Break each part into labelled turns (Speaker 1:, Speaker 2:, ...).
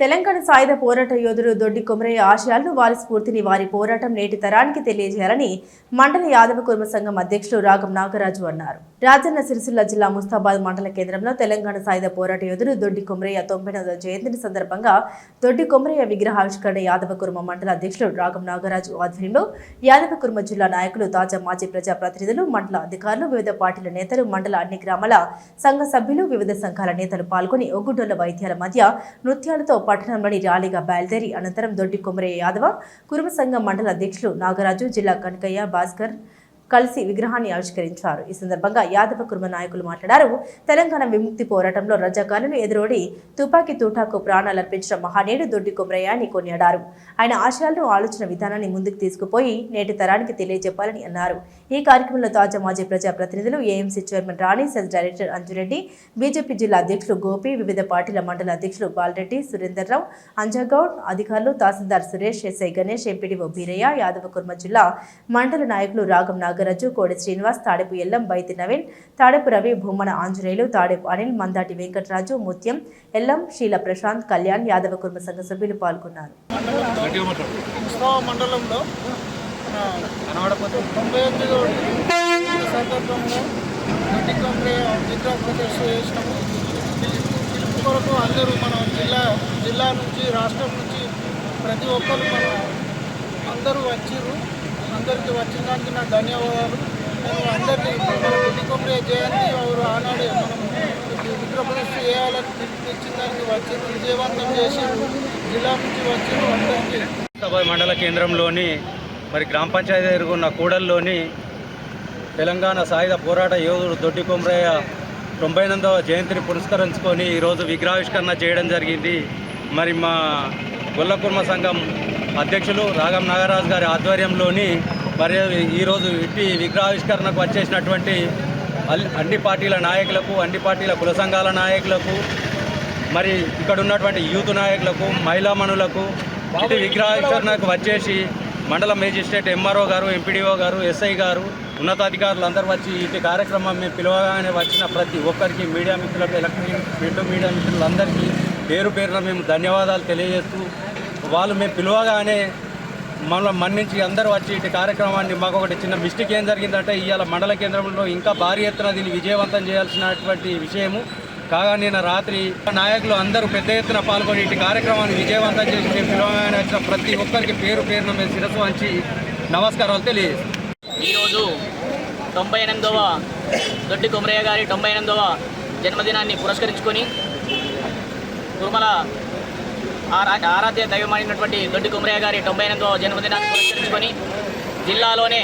Speaker 1: తెలంగాణ సాయుధ పోరాట యోధుడు దొడ్డి కొమరయ్య ఆశయాలను వారి స్ఫూర్తిని వారి పోరాటం నేటి తరానికి తెలియజేయాలని మండల యాదవ కుర్మ సంఘం అధ్యక్షులు రాగం నాగరాజు అన్నారు. రాజన్న సిరిసిల్ల జిల్లా ముస్తాబాద్ మండల కేంద్రంలో తెలంగాణ సాయుధ పోరాట యోధుడు దొడ్డి కొమరయ్య 99వ జయంతిని సందర్భంగా దొడ్డి కొమరయ్య విగ్రహావిష్కరణ యాదవ కుర్మ మండల అధ్యక్షులు రాగం నాగరాజు ఆధ్వర్యంలో యాదవ కుర్మ జిల్లా నాయకులు తాజా మాజీ ప్రజాప్రతినిధులు మండల అధికారులు వివిధ పార్టీల నేతలు మండల అన్ని గ్రామాల సంఘ సభ్యులు వివిధ సంఘాల నేతలు పాల్గొని ఒగ్గుడొల్ల వైద్యాల మధ్య నృత్యాలతో పట్టణంలోని ర్యాలీగా బయలుదేరి అనంతరం దొడ్డి కొమరయ్య యాదవ కుర్మ సంఘం మండల అధ్యక్షులు నాగరాజు జిల్లా కనకయ్య భాస్కర్ కలిసి విగ్రహాన్ని ఆవిష్కరించారు. ఈ సందర్భంగా యాదవ కుర్మ నాయకులు మాట్లాడారు. తెలంగాణ విముక్తి పోరాటంలో రజాకాలను ఎదురోడి తుపాకీ తూటాకు ప్రాణాలర్పించిన మహానీయుడు దొడ్డి కొమరయ్య అని కొనియాడారు. ఆయన ఆశయాలను ఆలోచన విధానాన్ని ముందుకు తీసుకుపోయి నేటి తరానికి తెలియజెప్పాలని అన్నారు. ఈ కార్యక్రమంలో తాజా మాజీ ప్రజాప్రతినిధులు ఏఎంసీ చైర్మన్ రాణి, సెస్ డైరెక్టర్ అంజురెడ్డి, బీజేపీ జిల్లా అధ్యక్షులు గోపి, వివిధ పార్టీల మండల అధ్యక్షులు బాలరెడ్డి, సురేందర్ రావు, అంజాగౌడ్, అధికారులు తహసీల్దార్ సురేష్, ఎస్ఐ గణేష్, ఎంపీడీఓ బీరయ్య, యాదవ కుర్మ జిల్లా మండల నాయకులు రాగం నాగరాజు, కోడి శ్రీనివాస్, తాడేపు ఎల్లం, బైతి నవీన్, తాడేపు రవి, భూమన ఆంజనేయులు, తాడేపు అనిల్, మందాటి వెంకటరాజు, ముత్యం, ఎల్లం, శీల ప్రశాంత్, కళ్యాణ్, యాదవ కుర్మ సంఘ సభ్యులు పాల్గొన్నారు.
Speaker 2: మండలంలో 98వ సందర్భంగా దొడ్డి కొమరయ్య విగ్రహ ప్రదర్శన చేసినాము. పిలుపు కొరకు అందరూ మన జిల్లా నుంచి, రాష్ట్రం నుంచి ప్రతి ఒక్కరు అందరూ వచ్చిర్రు. అందరికీ వచ్చిన దానికి నా ధన్యవాదాలు. నేను అందరినీ మన దొడ్డి కొమరయ్య జయంతి ఎవరు ఆనాడే మనం విగ్రహ ప్రదర్శన చేయాలని పిలిపించిన దానికి వచ్చిర్రు, విజయవంతం చేసిర్రు. జిల్లా నుంచి వచ్చిర్రు అందరికీ.
Speaker 3: మండల కేంద్రంలోని మరి గ్రామ పంచాయతీ ఎదుర్కొన్న కూడల్లోని తెలంగాణ సాయుధ పోరాట యోధుడు దొడ్డి కొమరయ్య 98వ జయంతిని పురస్కరించుకొని ఈరోజు విగ్రహావిష్కరణ చేయడం జరిగింది. మరి మా గొల్ల కుర్మ సంఘం అధ్యక్షులు రాగం నాగరాజు గారి ఆధ్వర్యంలోని మరి ఈరోజు ఇట్టి విగ్రహావిష్కరణకు వచ్చేసినటువంటి అన్ని పార్టీల నాయకులకు, అన్ని పార్టీల కుల సంఘాల నాయకులకు, మరి ఇక్కడ ఉన్నటువంటి యూత్ నాయకులకు, మహిళామణులకు ఇటు విగ్రహావిష్కరణకు వచ్చేసి మండల మేజిస్ట్రేట్ ఎంఆర్ఓ గారు, ఎంపీడీఓ గారు, ఎస్ఐ గారు, ఉన్నతాధికారులు అందరూ వచ్చి ఇటు కార్యక్రమం మేము పిలవగానే వచ్చిన ప్రతి ఒక్కరికి, మీడియా మిత్రులకు, ఎలక్ట్రానిక్ ప్రింట్ మీడియా మిత్రులందరికీ పేరు పేరున మేము ధన్యవాదాలు తెలియజేస్తూ, వాళ్ళు మేము పిలవగానే మమ్మల్ని మన్నించి అందరూ వచ్చి ఇటు కార్యక్రమాన్ని, మాకు ఒకటి చిన్న మిస్టేక్ ఏం జరిగిందంటే ఇవాళ మండల కేంద్రంలో ఇంకా భారీ ఎత్తున దీన్ని విజయవంతం చేయాల్సినటువంటి విషయము కాగా నిన్న రాత్రి నాయకులు అందరూ పెద్ద ఎత్తున పాల్గొని ఇటు కార్యక్రమాన్ని విజయవంతం చేసి మేము పిలవగానే వచ్చిన ప్రతి ఒక్కరికి పేరు పేరున మేము శిరస్సు వంచి నమస్కారాలు తెలియజేస్తాం.
Speaker 4: ఈరోజు 98వ దొడ్డి కొమరయ్య గారి 98వ జన్మదినాన్ని పురస్కరించుకొని కుర్మల ఆరాధ్య దైవమైనటువంటి దొడ్డి కొమరయ్య గారి 98వ జన్మదినాన్ని పురస్కరించుకొని జిల్లాలోనే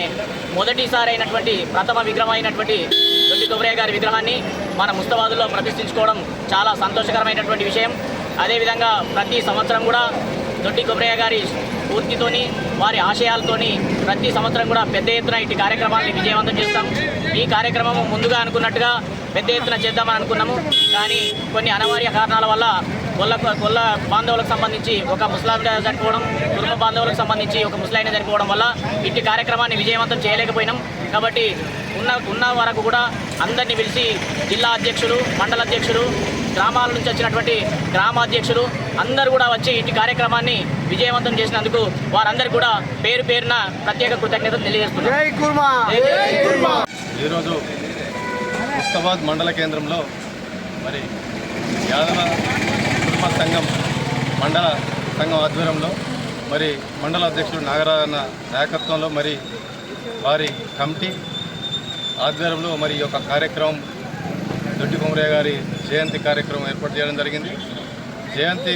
Speaker 4: మొదటిసారి అయినటువంటి ప్రథమ విగ్రహం అయినటువంటి దొడ్డి కొమరయ్య గారి విగ్రహాన్ని మన ముస్తాబాదులో ప్రతిష్ఠించుకోవడం చాలా సంతోషకరమైనటువంటి విషయం. అదేవిధంగా ప్రతి సంవత్సరం కూడా దొడ్డి కొమరయ్య గారి స్ఫూర్తితోని, వారి ఆశయాలతోని ప్రతి సంవత్సరం కూడా పెద్ద ఎత్తున ఇటు కార్యక్రమాలను విజయవంతం చేస్తాం. ఈ కార్యక్రమం ముందుగా అనుకున్నట్టుగా పెద్ద ఎత్తున చేద్దామని అనుకున్నాము. కానీ కొన్ని అనివార్య కారణాల వల్ల గొల్ల బాంధవులకు సంబంధించి ఒక ముస్లాం చనిపోవడం, కుటుంబ బాంధవులకు సంబంధించి ఒక ముస్లాయిని చనిపోవడం వల్ల ఇట్టి కార్యక్రమాన్ని విజయవంతం చేయలేకపోయినాం. కాబట్టి ఉన్న వరకు కూడా అందరినీ పిలిచి జిల్లా అధ్యక్షులు, మండల అధ్యక్షులు, గ్రామాల నుంచి వచ్చినటువంటి గ్రామాధ్యక్షులు అందరూ కూడా వచ్చి ఇటు కార్యక్రమాన్ని విజయవంతం చేసినందుకు వారందరికీ కూడా పేరు పేరున ప్రత్యేక కృతజ్ఞతలు తెలియజేస్తున్నారు.
Speaker 5: ఈరోజు ముస్తాబాద్ మండల కేంద్రంలో మరి యాదవ కుర్మ సంఘం మండల సంఘం ఆధ్వర్యంలో మరి మండల అధ్యక్షుడు నాగరాజన్న నాయకత్వంలో మరి వారి కమిటీ ఆధ్వర్యంలో మరి ఈ యొక్క కార్యక్రమం దొడ్డి కొమరయ్య గారి జయంతి కార్యక్రమం ఏర్పాటు చేయడం జరిగింది. జయంతి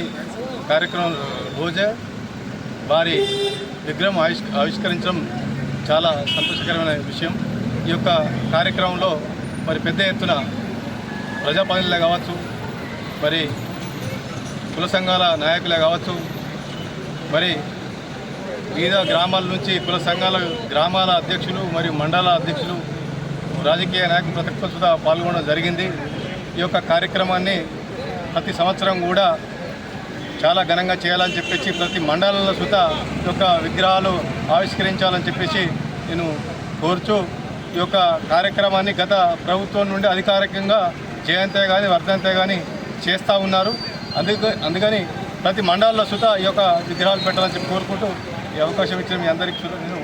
Speaker 5: కార్యక్రమం రోజే వారి విగ్రహం ఆవిష్కరించడం చాలా సంతోషకరమైన విషయం. ఈ యొక్క కార్యక్రమంలో మరి పెద్ద ఎత్తున ప్రజాప్రతినిధులే కావచ్చు, మరి కుల సంఘాల నాయకులే కావచ్చు, మరి వివిధ గ్రామాల నుంచి కుల సంఘాల గ్రామాల అధ్యక్షులు మరియు మండల అధ్యక్షులు, రాజకీయ నాయకులు ప్రతి ఒక్కరు పాల్గొనడం జరిగింది. ఈ యొక్క కార్యక్రమాన్ని ప్రతి సంవత్సరం కూడా చాలా ఘనంగా చేయాలని చెప్పేసి ప్రతి మండలంలో సుత ఈ యొక్క విగ్రహాలు ఆవిష్కరించాలని చెప్పేసి నేను కోరుచు ఈ యొక్క కార్యక్రమాన్ని గత ప్రభుత్వం నుండి అధికారికంగా జయంతే కానీ వర్ధంతే కానీ చేస్తూ ఉన్నారు. అందుకని ప్రతి మండలాల్లో సుతా ఈ యొక్క విగ్రహాలు పెట్టాలని చెప్పి కోరుకుంటూ ఈ అవకాశం ఇచ్చిన మీ అందరికీ నేను